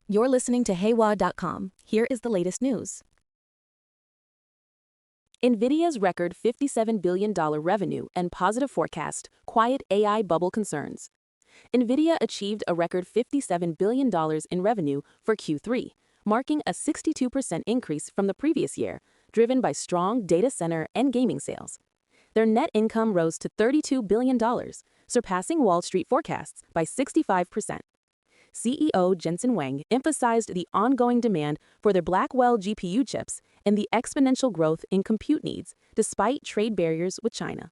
You're listening to Haywaa.com. Here is the latest news. Nvidia's record $57 billion revenue and positive forecast quiet AI bubble concerns. Nvidia achieved a record $57 billion in revenue for Q3, marking a 62% increase from the previous year, driven by strong data center and gaming sales. Their net income rose to $32 billion, surpassing Wall Street forecasts by 65%. CEO Jensen Huang emphasized the ongoing demand for their Blackwell GPU chips and the exponential growth in compute needs, despite trade barriers with China.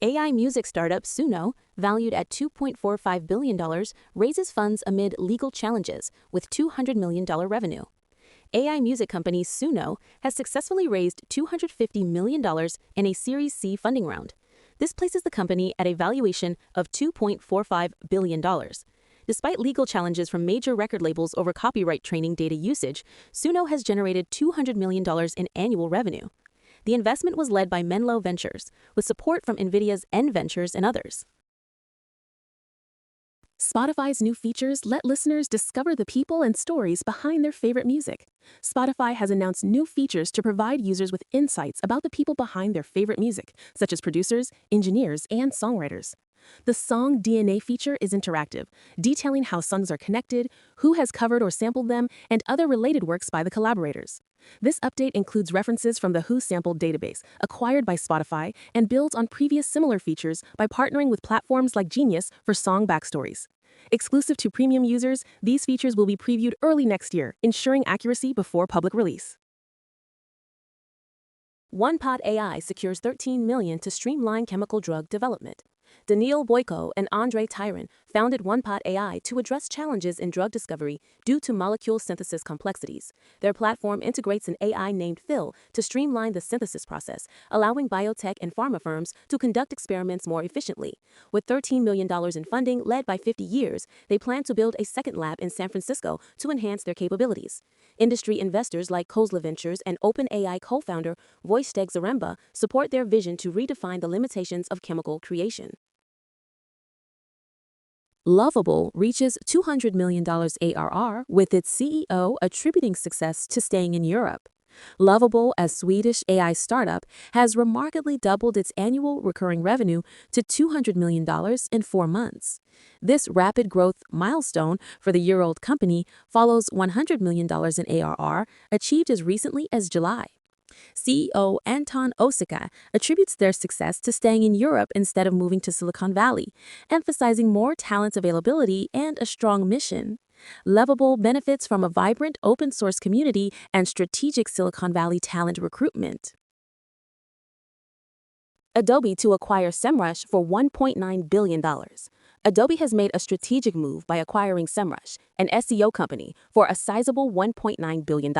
AI music startup Suno, valued at $2.45 billion, raises funds amid legal challenges with $200 million revenue. AI music company Suno has successfully raised $250 million in a Series C funding round. This places the company at a valuation of $2.45 billion. Despite legal challenges from major record labels over copyright training data usage, Suno has generated $200 million in annual revenue. The investment was led by Menlo Ventures, with support from Nvidia's N Ventures and others. Spotify's new features let listeners discover the people and stories behind their favorite music. Spotify has announced new features to provide users with insights about the people behind their favorite music, such as producers, engineers, and songwriters. The Song DNA feature is interactive, detailing how songs are connected, who has covered or sampled them, and other related works by the collaborators. This update includes references from the Who Sampled database, acquired by Spotify, and builds on previous similar features by partnering with platforms like Genius for song backstories. Exclusive to premium users, these features will be previewed early next year, ensuring accuracy before public release. OnePod AI secures $13 million to streamline chemical drug development. Daniil Boyko and Andrei Tyron founded OnePod AI to address challenges in drug discovery due to molecule synthesis complexities. Their platform integrates an AI named Phil to streamline the synthesis process, allowing biotech and pharma firms to conduct experiments more efficiently. With $13 million in funding led by 50 years, they plan to build a second lab in San Francisco to enhance their capabilities. Industry investors like Khosla Ventures and OpenAI co-founder Wojciech Zaremba support their vision to redefine the limitations of chemical creation. Lovable reaches $200 million ARR, with its CEO attributing success to staying in Europe. Lovable, a Swedish AI startup, has remarkably doubled its annual recurring revenue to $200 million in 4 months. This rapid growth milestone for the year-old company follows $100 million in ARR achieved as recently as July. CEO Anton Osika attributes their success to staying in Europe instead of moving to Silicon Valley, emphasizing more talent availability and a strong mission. Lovable benefits from a vibrant open-source community and strategic Silicon Valley talent recruitment. Adobe to acquire SEMrush for $1.9 billion. Adobe has made a strategic move by acquiring SEMrush, an SEO company, for a sizable $1.9 billion.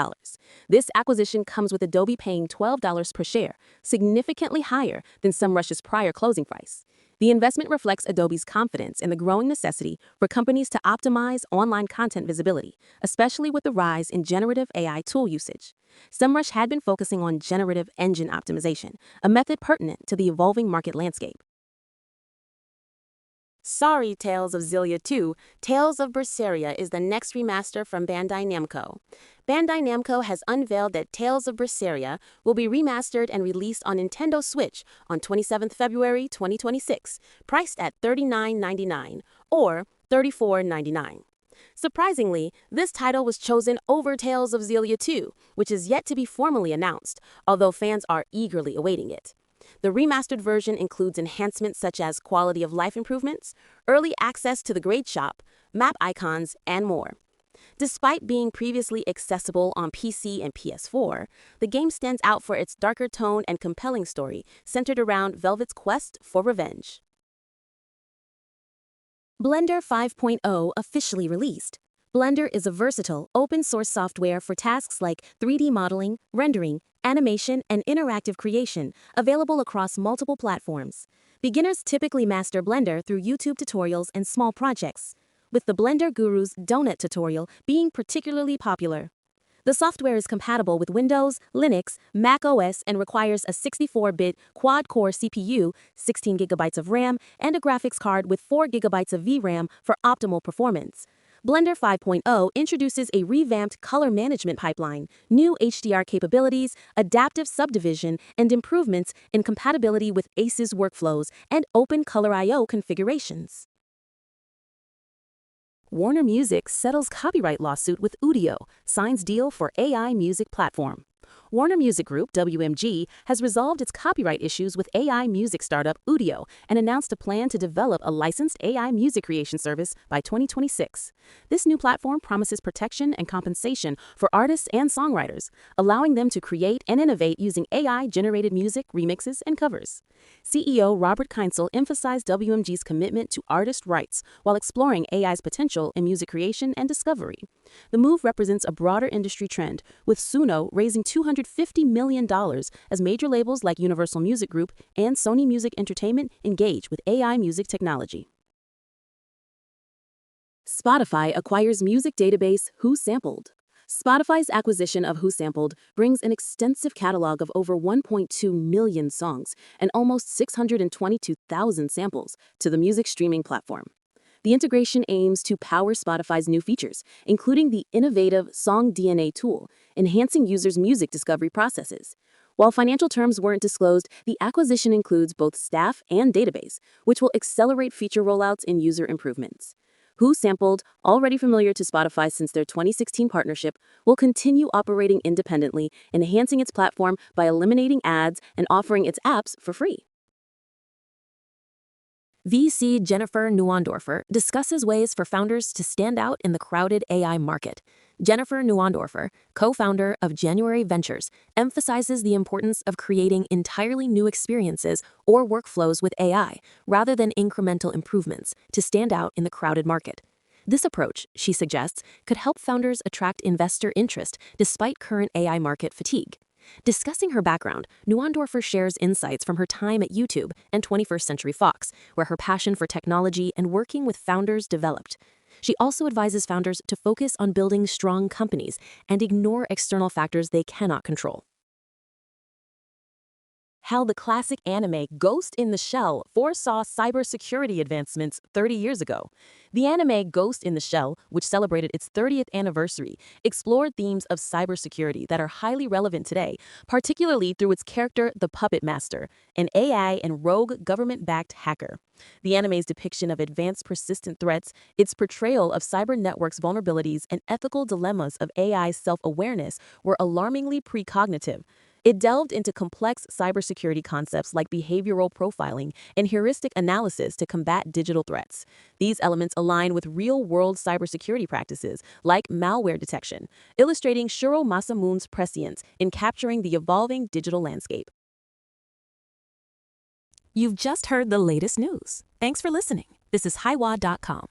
This acquisition comes with Adobe paying $12 per share, significantly higher than SEMrush's prior closing price. The investment reflects Adobe's confidence in the growing necessity for companies to optimize online content visibility, especially with the rise in generative AI tool usage. SEMrush had been focusing on generative engine optimization, a method pertinent to the evolving market landscape. Sorry, Tales of Xillia 2, Tales of Berseria is the next remaster from Bandai Namco. Bandai Namco has unveiled that Tales of Berseria will be remastered and released on Nintendo Switch on 27 February 2026, priced at $39.99 or $34.99. Surprisingly, this title was chosen over Tales of Xillia 2, which is yet to be formally announced, although fans are eagerly awaiting it. The remastered version includes enhancements such as quality of life improvements, early access to the grade shop, map icons, and more. Despite being previously accessible on PC and PS4, the game stands out for its darker tone and compelling story centered around Velvet's quest for revenge. Blender 5.0 officially released. Blender is a versatile, open-source software for tasks like 3D modeling, rendering, animation, and interactive creation, available across multiple platforms. Beginners typically master Blender through YouTube tutorials and small projects, with the Blender Guru's Donut tutorial being particularly popular. The software is compatible with Windows, Linux, Mac OS, and requires a 64-bit quad-core CPU, 16 GB of RAM, and a graphics card with 4 GB of VRAM for optimal performance. Blender 5.0 introduces a revamped color management pipeline, new HDR capabilities, adaptive subdivision, and improvements in compatibility with ACES workflows and Open Color I/O configurations. Warner Music settles copyright lawsuit with Udio, signs deal for AI music platform. Warner Music Group, WMG, has resolved its copyright issues with AI music startup Udio and announced a plan to develop a licensed AI music creation service by 2026. This new platform promises protection and compensation for artists and songwriters, allowing them to create and innovate using AI-generated music, remixes, and covers. CEO Robert Kyncl emphasized WMG's commitment to artist rights while exploring AI's potential in music creation and discovery. The move represents a broader industry trend, with Suno raising $250 million as major labels like Universal Music Group and Sony Music Entertainment engage with AI music technology. Spotify acquires music database Who Sampled. Spotify's acquisition of Who Sampled brings an extensive catalog of over 1.2 million songs and almost 622,000 samples to the music streaming platform. The integration aims to power Spotify's new features, including the innovative Song DNA tool, enhancing users' music discovery processes. While financial terms weren't disclosed, the acquisition includes both staff and database, which will accelerate feature rollouts and user improvements. Who Sampled, already familiar to Spotify since their 2016 partnership, will continue operating independently, enhancing its platform by eliminating ads and offering its apps for free. VC Jennifer Neuendorfer discusses ways for founders to stand out in the crowded AI market. Jennifer Neuendorfer, co-founder of January Ventures, emphasizes the importance of creating entirely new experiences or workflows with AI, rather than incremental improvements, to stand out in the crowded market. This approach, she suggests, could help founders attract investor interest despite current AI market fatigue. Discussing her background, Neuendorfer shares insights from her time at YouTube and 21st Century Fox, where her passion for technology and working with founders developed. She also advises founders to focus on building strong companies and ignore external factors they cannot control. How the classic anime Ghost in the Shell foresaw cybersecurity advancements 30 years ago. The anime Ghost in the Shell, which celebrated its 30th anniversary, explored themes of cybersecurity that are highly relevant today, particularly through its character, the Puppet Master, an AI and rogue government-backed hacker. The anime's depiction of advanced persistent threats, its portrayal of cyber networks' vulnerabilities, and ethical dilemmas of AI's self-awareness were alarmingly precognitive. It delved into complex cybersecurity concepts like behavioral profiling and heuristic analysis to combat digital threats. These elements align with real-world cybersecurity practices like malware detection, illustrating Shuro Masamune's prescience in capturing the evolving digital landscape. You've just heard the latest news. Thanks for listening. This is Haywaa.com.